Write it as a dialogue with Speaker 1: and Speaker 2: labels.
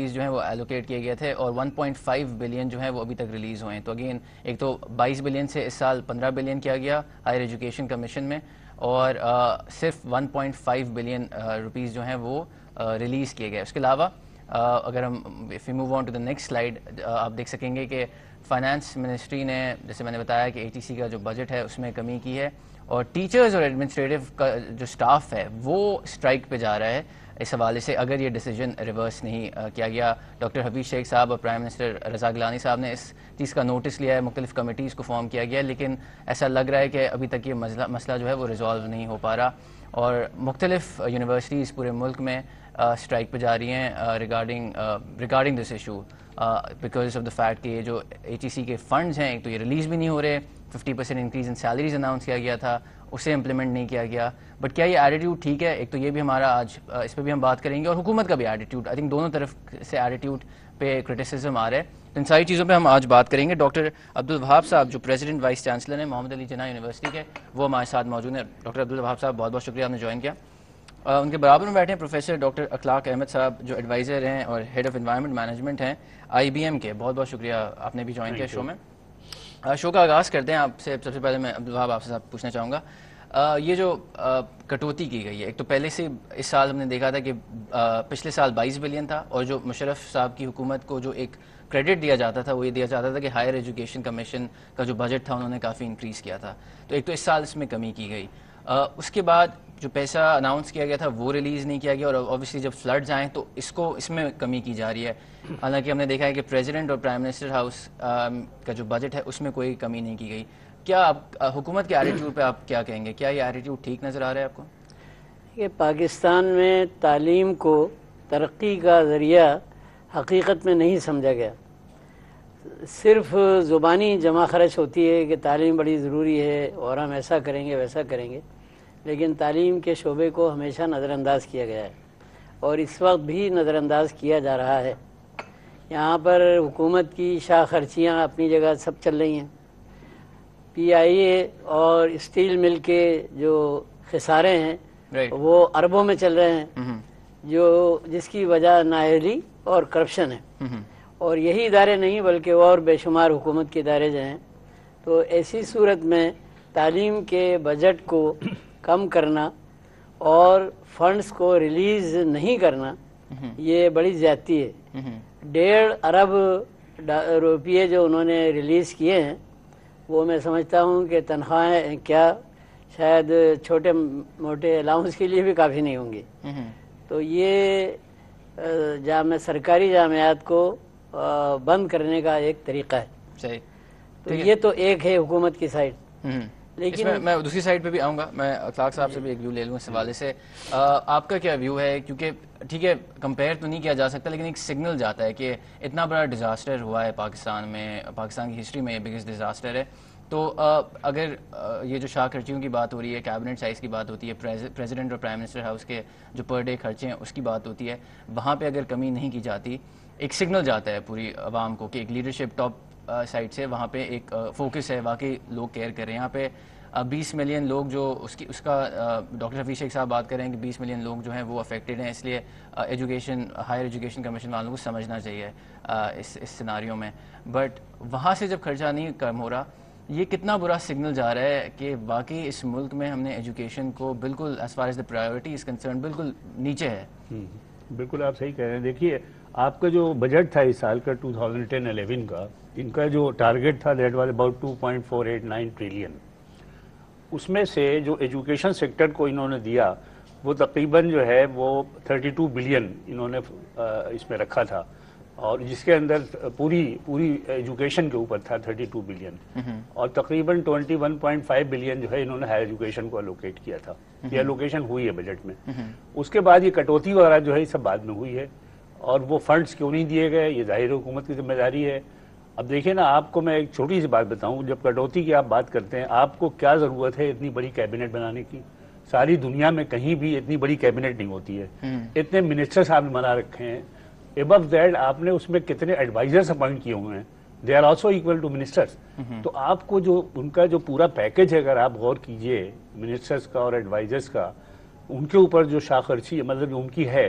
Speaker 1: جو ہیں وہ ایلوکیٹ کیے گئے تھے اور 1.5 بلین جو ہیں وہ ابھی تک ریلیز ہوئے ہیں. تو اگین ایک تو 22 بلین سے اس سال 15 بلین کیا گیا ہائر ایجوکیشن کمیشن میں, اور صرف 1.5 بلین روپیز جو ہیں وہ ریلیز کیے گئے. اس کے علاوہ اگر ہم if you move on to the next slide, آپ دیکھ سکیں گے کہ فائنانس منسٹری نے جیسے میں نے بتایا کہ اے ٹی سی کا جو بجٹ ہے اس میں کمی کی ہے, اور ٹیچرز اور ایڈمنسٹریٹو کا جو سٹاف ہے وہ اسٹرائک پہ جا رہا ہے اس حوالے سے اگر یہ ڈیسیجن ریورس نہیں کیا گیا. ڈاکٹر حفیظ شیخ صاحب اور پرائم منسٹر رضا گیلانی صاحب نے اس چیز کا نوٹس لیا ہے, مختلف کمیٹیز کو فارم کیا گیا, لیکن ایسا لگ رہا ہے کہ ابھی تک یہ مسئلہ جو ہے وہ ریزالو نہیں ہو پا رہا, اور مختلف یونیورسٹیز پورے ملک میں اسٹرائک پہ جا رہی ہیں regarding this issue, because of the fact کہ یہ جو اے ٹی سی کے فنڈز ہیں ایک تو یہ ریلیز بھی نہیں ہو رہے, 50% انکریز ان سیلریز اناؤنس کیا گیا تھا, اسے امپلیمنٹ نہیں کیا گیا. بٹ کیا یہ ایٹیٹیوڈ ٹھیک ہے؟ ایک تو یہ بھی ہمارا آج اس پہ بھی ہم بات کریں گے, اور حکومت کا بھی ایٹیٹیوڈ, آئی تھنک دونوں طرف سے ایٹیٹیوڈ پہ کرٹیسزم آ رہا ہے. تو ان ساری چیزوں پہ ہم آج بات کریں گے. ڈاکٹر عبدالوہاب صاحب جو پریزیڈنٹ وائس چانسلر ہیں محمد علی جناح یونیورسٹی کے, وہ ہمارے ساتھ موجود ہیں. ڈاکٹر عبدالوہاب صاحب بہت بہت شکریہ آپ نے جوائن کیا. ان کے برابر میں بیٹھے ہیں پروفیسر ڈاکٹر اخلاق احمد صاحب جو ایڈوائزر ہیں اور ہیڈ آف انوائرمنٹ مینجمنٹ ہیں آئی بی ایم کے. بہت بہت شکریہ آپ نے بھی جوائن کیا شو میں. شو کا آغاز کرتے ہیں آپ سے. سب سے پہلے میں عبدالوہاب آپ سے پوچھنا چاہوں گا, یہ جو کٹوتی کی گئی ہے, ایک تو پہلے سے اس سال ہم نے دیکھا تھا کہ پچھلے سال 22 بلین تھا, اور جو مشرف صاحب کی حکومت کو جو ایک کریڈٹ دیا جاتا تھا وہ یہ دیا جاتا تھا کہ ہائر ایجوکیشن کمیشن کا جو بجٹ تھا انہوں نے کافی انکریز کیا تھا. تو ایک تو اس سال اس میں کمی کی گئی, اس کے بعد جو پیسہ اناؤنس کیا گیا تھا وہ ریلیز نہیں کیا گیا, اور اوبویسلی جب فلڈز آئیں تو اس میں کمی کی جا رہی ہے. حالانکہ ہم نے دیکھا ہے کہ پریزیڈنٹ اور پرائم منسٹر ہاؤس کا جو بجٹ ہے اس میں کوئی کمی نہیں کی گئی. کیا آپ حکومت کے ایٹیٹیوڈ پہ آپ کیا کہیں گے؟ کیا یہ ایٹیٹیوڈ ٹھیک نظر آ رہا ہے آپ کو؟
Speaker 2: کہ پاکستان میں تعلیم کو ترقی کا ذریعہ حقیقت میں نہیں سمجھا گیا. صرف زبانی جمع خرچ ہوتی ہے کہ تعلیم بڑی ضروری ہے اور ہم ایسا کریں گے ویسا کریں گے, لیکن تعلیم کے شعبے کو ہمیشہ نظر انداز کیا گیا ہے, اور اس وقت بھی نظر انداز کیا جا رہا ہے. یہاں پر حکومت کی شاہ خرچیاں اپنی جگہ سب چل رہی ہیں. پی آئی اے اور اسٹیل مل کے جو خسارے ہیں وہ اربوں میں چل رہے ہیں, جس کی وجہ نااہلی اور کرپشن ہے. اور یہی ادارے نہیں بلکہ اور بے شمار حکومت کے ادارے جو ہیں. تو ایسی صورت میں تعلیم کے بجٹ کو کم کرنا اور فنڈز کو ریلیز نہیں کرنا یہ بڑی زیادتی ہے. 1.5 ارب روپیے جو انہوں نے ریلیز کیے ہیں وہ میں سمجھتا ہوں کہ تنخواہیں کیا شاید چھوٹے موٹے الاؤنس کے لیے بھی کافی نہیں ہوں گی. تو یہ سرکاری جامعات کو بند کرنے کا ایک طریقہ ہے.
Speaker 1: صحیح.
Speaker 2: تو یہ تو ایک ہے حکومت کی سائڈ.
Speaker 1: لیکن میں دوسری سائڈ پہ بھی آؤں گا, میں اخلاق صاحب سے بھی ایک ویو لے لوں اس حوالے سے. آپ کا کیا ویو ہے؟ کیونکہ ٹھیک ہے کمپیئر تو نہیں کیا جا سکتا, لیکن ایک سگنل جاتا ہے کہ اتنا بڑا ڈیزاسٹر ہوا ہے پاکستان میں, پاکستان کی ہسٹری میں یہ بگیسٹ ڈیزاسٹر ہے. تو اگر یہ جو شاہ خرچیوں کی بات ہو رہی ہے, کیبنٹ سائز کی بات ہوتی ہے, پریزیڈنٹ اور پرائم منسٹر ہاؤس کے جو پر ڈے خرچے ہیں اس کی بات ہوتی ہے, وہاں پہ اگر کمی نہیں کی جاتی, ایک سگنل جاتا ہے پوری عوام کو کہ ایک لیڈرشپ ٹاپ سائڈ سے وہاں پہ ایک فوکس ہے, واقعی لوگ کیئر کر رہے ہیں. یہاں پہ 20 ملین لوگ جو اس کا ڈاکٹر حفیظ شیخ صاحب بات کر رہے ہیں کہ 20 ملین لوگ جو ہیں وہ افیکٹڈ ہیں, اس لیے ہائر ایجوکیشن کمیشن والوں کو سمجھنا چاہیے اس سیناریو میں. بٹ وہاں سے جب خرچہ نہیں کم ہو رہا, یہ کتنا برا سگنل جا رہا ہے کہ واقعی اس ملک میں ہم نے ایجوکیشن کو بالکل as far as the priority is concern بالکل نیچے ہے.
Speaker 3: بالکل آپ صحیح کہہ رہے ہیں. دیکھیے آپ کا جو بجٹ تھا اس سال کا 2010-11 کا, ان کا جو ٹارگٹ تھا دیٹ واز اباؤٹ 2.489 ٹریلین. اس میں سے جو ایجوکیشن سیکٹر کو انہوں نے دیا وہ تقریباً جو ہے وہ 32 بلین انہوں نے اس میں رکھا تھا, اور جس کے اندر پوری ایجوکیشن کے اوپر تھا 32 بلین, اور تقریباً 21.5 بلین جو ہے انہوں نے ہائر ایجوکیشن کو الوکیٹ کیا تھا. یہ الوکیشن ہوئی ہے بجٹ میں. اس کے بعد یہ کٹوتی وغیرہ جو ہے یہ سب بعد میں ہوئی ہے, اور وہ فنڈز کیوں نہیں دیے گئے یہ ظاہر حکومت کی ذمہ داری ہے. اب دیکھیں نا, آپ کو میں ایک چھوٹی سی بات بتاؤں, جب کٹوتی کی آپ بات کرتے ہیں آپ کو کیا ضرورت ہے اتنی بڑی کیبنٹ بنانے کی؟ ساری دنیا میں کہیں بھی اتنی بڑی کیبنٹ نہیں ہوتی ہے. اتنے منسٹرز آپ نے بنا رکھے ہیں. ابو دیٹ آپ نے اس میں کتنے ایڈوائزرز اپوائنٹ کیے ہوئے ہیں, they are also equal to ministers. تو آپ کو جو ان کا جو پورا پیکج ہے اگر آپ غور کیجئے منسٹرز کا اور ایڈوائزرز کا, ان کے اوپر جو شاہ خرچی مطلب ان کی ہے